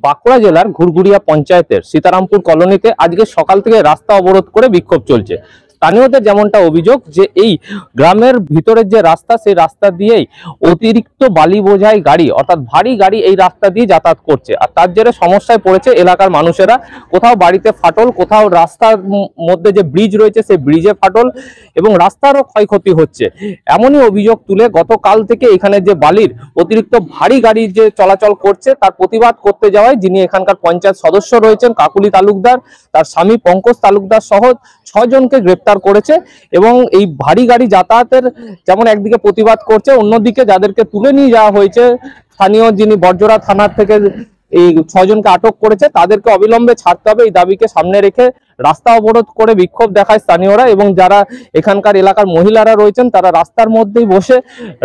বাঁকুড়া জেলার ঘুরঘুরিয়া পঞ্চায়েতের সীতারামপুর কলোনিতে আজকে সকাল থেকে রাস্তা অবরোধ করে বিক্ষোভ চলছে। স্থানীয়দের যেমনটা অভিযোগ যে এই গ্রামের ভিতরের যে রাস্তা, সেই রাস্তা দিয়েই অতিরিক্ত বালি বোঝাই গাড়ি অর্থাৎ ভারী গাড়ি এই রাস্তা দিয়ে যাতায়াত করছে, আর তার জেরে সমস্যায় পড়েছে এলাকার মানুষেরা। কোথাও বাড়িতে ফাটল, কোথাও রাস্তার মধ্যে যে ব্রিজ রয়েছে সেই ব্রিজে ফাটল এবং রাস্তারও ক্ষয়ক্ষতি হচ্ছে। এমনই অভিযোগ তুলে গতকাল থেকে এখানে যে বালির অতিরিক্ত ভারী গাড়ি যে চলাচল করছে তার প্রতিবাদ করতে যাওয়ায় যিনি এখানকার পঞ্চায়েত সদস্য রয়েছেন কাকুলি তালুকদার, তার স্বামী পঙ্কজ তালুকদার সহ 6 জনকে গ্রেপ্তার করেছে এবং এই ভারী গাড়ি যাতায়াতের যেমন একদিকে প্রতিবাদ করছে, অন্যদিকে যাদেরকে তুলে নিয়ে যাওয়া হয়েছে স্থানীয় যিনি বর্জরা থানার থেকে এই 6 জনকে আটক করেছে তাদেরকে অবিলম্বে ছাড়তে হবে, এই দাবিকে সামনে রেখে রাস্তা অবরোধ করে বিক্ষোভ দেখায় স্থানীয়রা। এবং যারা এখানকার এলাকার মহিলারা রয়েছেন তারা রাস্তার মধ্যেই বসে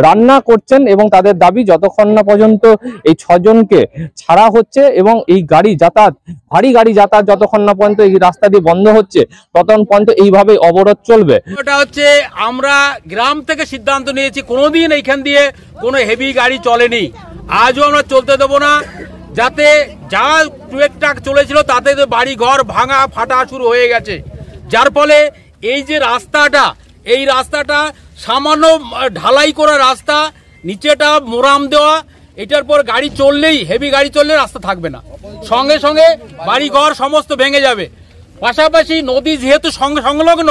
রান্না করছেন এবং তাদের দাবি যতক্ষণ না পর্যন্ত এই 6 জনকে ছাড়া হচ্ছে এবং এই গাড়ি যাতায়াত, ভারী গাড়ি যাতায়াত যতক্ষণ না পর্যন্ত এই রাস্তা দিয়ে বন্ধ হচ্ছে ততক্ষণ পর্যন্ত এইভাবে অবরোধ চলবে। এটা হচ্ছে আমরা গ্রাম থেকে সিদ্ধান্ত নিয়েছি কোনোদিন এইখান দিয়ে কোনো হেভি গাড়ি চলেনি, আজও আমরা চলতে দেবো না। যাতে যা টুকটাক চলেছিল তাতে বাড়ি ঘর ভাঙা ফাটা শুরু হয়ে গেছে, যার ফলে এই যে রাস্তাটা, এই রাস্তাটা সামান্য ঢালাই করা রাস্তা, নিচেটা মোরাম দেওয়া, এটার পর গাড়ি চললেই, হেভি গাড়ি চললে রাস্তা থাকবে না, সঙ্গে সঙ্গে বাড়ি ঘর সমস্ত ভেঙে যাবে। পাশাপাশি নদী যেহেতু সংলগ্ন,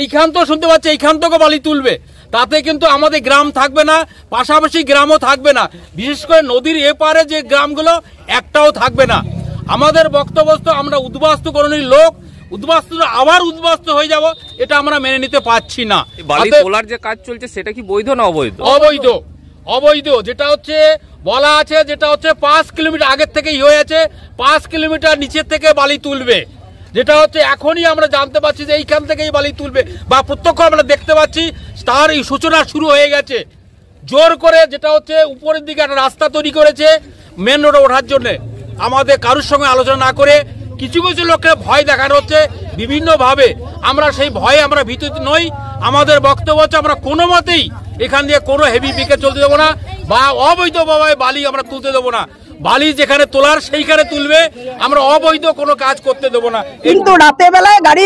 এইখান তো শুনতে পাচ্ছি এইখান থেকে বালি তুলবে, তাতে কিন্তু আমাদের গ্রাম থাকবে না, পাশাপাশি গ্রামও থাকবে না, বিশেষ করে নদীর এপারে যে গ্রামগুলো একটাও থাকবে না। আমাদের বক্তব্য আমরা উদ্বাস্তুকরণের লোক, উদ্বাস্তু আবার উদ্বাস্তু হয়ে যাব, এটা আমরা মেনে নিতে পারছি না। বালি তোলার যে কাজ চলছে সেটা কি বৈধ না অবৈধ? অবৈধ, অবৈধ। যেটা হচ্ছে বলা আছে, যেটা হচ্ছে 5 কিলোমিটার আগের থেকেই হয়ে আছে, 5 কিলোমিটার নিচের থেকে বালি তুলবে, যেটা হচ্ছে এখনই আমরা জানতে পারছি যে এইখান থেকেই বালি তুলবে বা প্রত্যক্ষ আমরা দেখতে পাচ্ছি তার এই সূচনা শুরু হয়ে গেছে জোর করে। যেটা হচ্ছে উপরের দিকে একটা রাস্তা তৈরি করেছে মেন রোডে ওঠার জন্য, আমাদের কারোর সঙ্গে আলোচনা না করে কিছু কিছু লোককে ভয় দেখানো হচ্ছে বিভিন্নভাবে। আমরা সেই ভয়ে আমরা ভীত নই। আমাদের বক্তব্য হচ্ছে আমরা কোনো মতেই এখান দিয়ে কোনো হেভি পিকে চলতে দেবো না বা অবৈধভাবে বালি আমরা তুলতে দেবো না। বালি যেখানে তোলার সেইখানে তুলবে, আমরা অবৈধ কোনো কাজ করতে দেবো না। কিন্তু রাতের বেলায় গাড়ি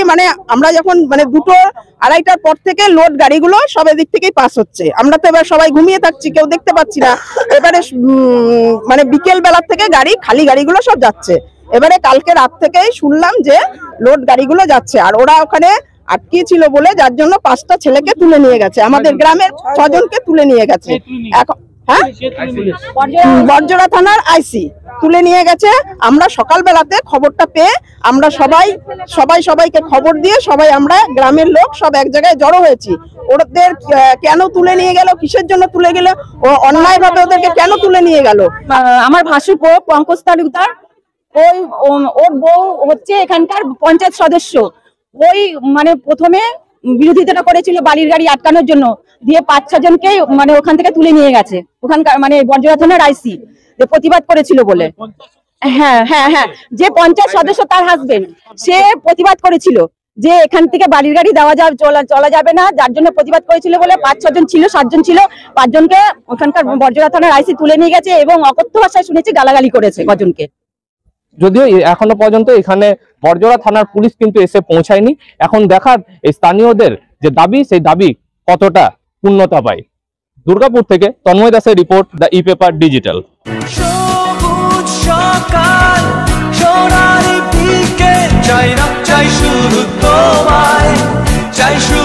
আমরা যখন 2টো 2:30টার পর থেকে লোড গাড়িগুলো সব দিক থেকেই পাস হচ্ছে, আমরা তো এবার সবাই ঘুমিয়ে থাকছি, কেউ দেখতে পাচ্ছি না। এবারে বিকেল বেলার থেকে গাড়ি, খালি গাড়িগুলো সব যাচ্ছে। এবারে কালকে রাত থেকেই শুনলাম যে লোড গাড়িগুলো যাচ্ছে, আর ওরা ওখানে আটকে ছিল বলে যার জন্য 5টা ছেলেকে তুলে নিয়ে গেছে, আমাদের গ্রামের 6 জনকে তুলে নিয়ে গেছে। এখন বর্জরা থানার আইসি তুলে নিয়ে গেছে। আমরা সকালবেলাতে খবরটা পেয়ে আমরা সবাইকে খবর দিয়ে সবাই আমরা গ্রামের লোক সব এক জায়গায় জড়ো হয়েছি। ওদের কেন তুলে নিয়ে গেল, কিসের জন্য তুলে গেল, অন্যায় ভাবে ওদেরকে কেন তুলে নিয়ে গেল। আমার ভাসুর পঙ্কজ তালুকদার, ওর বউ হচ্ছে এখানকার পঞ্চায়েত সদস্য। ওই প্রথমে বিরোধিতা করেছিল বালির গাড়ি আটকানোর জন্য, দিয়ে 5-6 জনকে ওখান থেকে তুলে নিয়ে গেছে। ওখানকার বর্জরা থানার আইসি যে প্রতিবাদ করেছিল বলে, হ্যাঁ হ্যাঁ হ্যাঁ, যে পঞ্চায়েত সদস্য তার হাজবেন্ড সে প্রতিবাদ করেছিল যে এখান থেকে বালির গাড়ি দেওয়া যাবে, চলা যাবে না, যার জন্য প্রতিবাদ করেছিল বলে 5-6 জন ছিল, 7 জন ছিল, 5 জনকে ওখানকার বর্জরা থানার আইসি তুলে নিয়ে গেছে এবং অকথ্য ভাষায় শুনেছি গালাগালি করেছে 5 জনকে। যদিও এখনো পর্যন্ত এখানে বর্জরা থানার পুলিশ কিন্তু এসে পৌঁছায়নি। এখন দেখার এই স্থানীয়দের যে দাবি, সেই দাবি কতটা পূর্ণতা পায়। দুর্গাপুর থেকে তন্ময় দাসের রিপোর্ট, দ্য ই-পেপার ডিজিটাল। চাই শুধু তোমায়, চাই শুধু